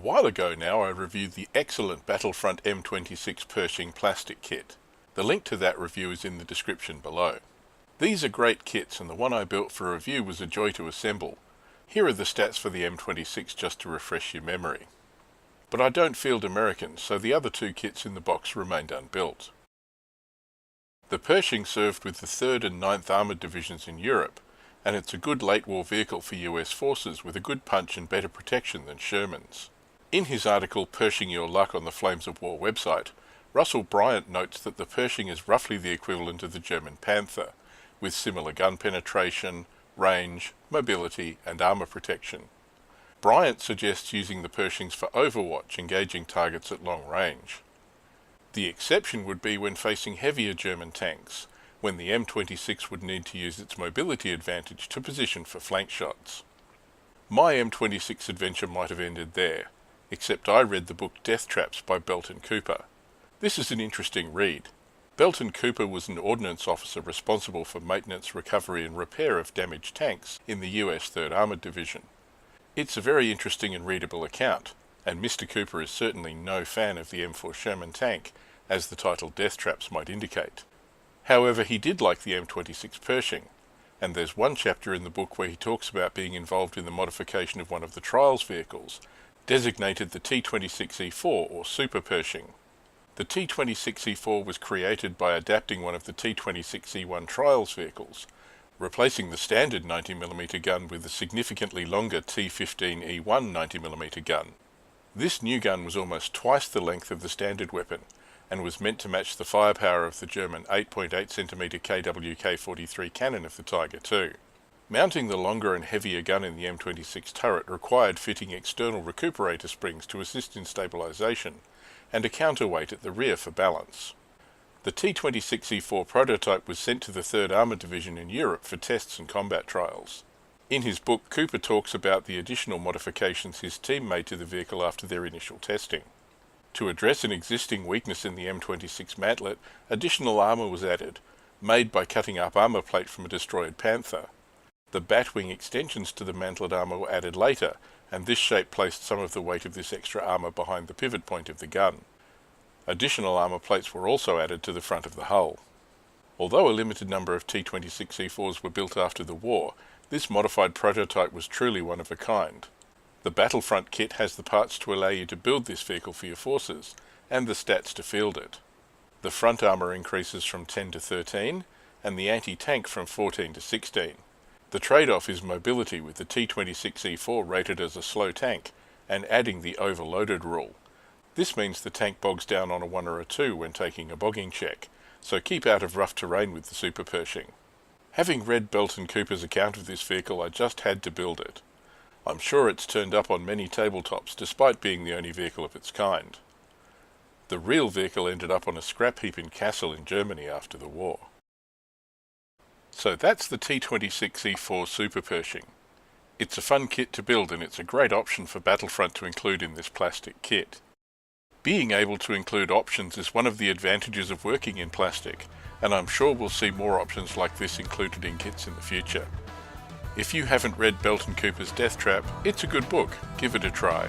while ago now I reviewed the excellent Battlefront M26 Pershing plastic kit. The link to that review is in the description below. These are great kits, and the one I built for review was a joy to assemble. Here are the stats for the M26 just to refresh your memory. But I don't field Americans, so the other two kits in the box remained unbuilt. The Pershing served with the 3rd and 9th Armoured Divisions in Europe, and it's a good late-war vehicle for US forces with a good punch and better protection than Sherman's. In his article Pershing Your Luck on the Flames of War website, Russell Bryant notes that the Pershing is roughly the equivalent of the German Panther, with similar gun penetration, range, mobility and armour protection. Bryant suggests using the Pershings for overwatch, engaging targets at long range. The exception would be when facing heavier German tanks, when the M26 would need to use its mobility advantage to position for flank shots. My M26 adventure might have ended there, except I read the book Death Traps by Belton Cooper. This is an interesting read. Belton Cooper was an ordnance officer responsible for maintenance, recovery and repair of damaged tanks in the US 3rd Armoured Division. It's a very interesting and readable account, and Mr. Cooper is certainly no fan of the M4 Sherman tank, as the title Death Traps might indicate. However, he did like the M26 Pershing, and there's one chapter in the book where he talks about being involved in the modification of one of the trials vehicles, designated the T26E4 or Super Pershing. The T26E4 was created by adapting one of the T26E1 trials vehicles, replacing the standard 90mm gun with the significantly longer T15E1 90mm gun. This new gun was almost twice the length of the standard weapon, and was meant to match the firepower of the German 8.8cm KWK-43 cannon of the Tiger II. Mounting the longer and heavier gun in the M26 turret required fitting external recuperator springs to assist in stabilisation, and a counterweight at the rear for balance. The T26E4 prototype was sent to the 3rd Armoured Division in Europe for tests and combat trials. In his book, Cooper talks about the additional modifications his team made to the vehicle after their initial testing. To address an existing weakness in the M26 mantlet, additional armour was added, made by cutting up armour plate from a destroyed Panther. The batwing extensions to the mantlet armour were added later, and this shape placed some of the weight of this extra armour behind the pivot point of the gun. Additional armour plates were also added to the front of the hull. Although a limited number of T26E4s were built after the war, this modified prototype was truly one of a kind. The Battlefront kit has the parts to allow you to build this vehicle for your forces, and the stats to field it. The front armour increases from 10 to 13, and the anti-tank from 14 to 16. The trade-off is mobility, with the T26E4 rated as a slow tank, and adding the overloaded rule. This means the tank bogs down on a 1 or a 2 when taking a bogging check, so keep out of rough terrain with the Super Pershing. Having read Belton Cooper's account of this vehicle, I just had to build it. I'm sure it's turned up on many tabletops despite being the only vehicle of its kind. The real vehicle ended up on a scrap heap in Kassel in Germany after the war. So that's the T26E4 Super Pershing. It's a fun kit to build, and it's a great option for Battlefront to include in this plastic kit. Being able to include options is one of the advantages of working in plastic, and I'm sure we'll see more options like this included in kits in the future. If you haven't read Belton Cooper's Death Trap, it's a good book. Give it a try.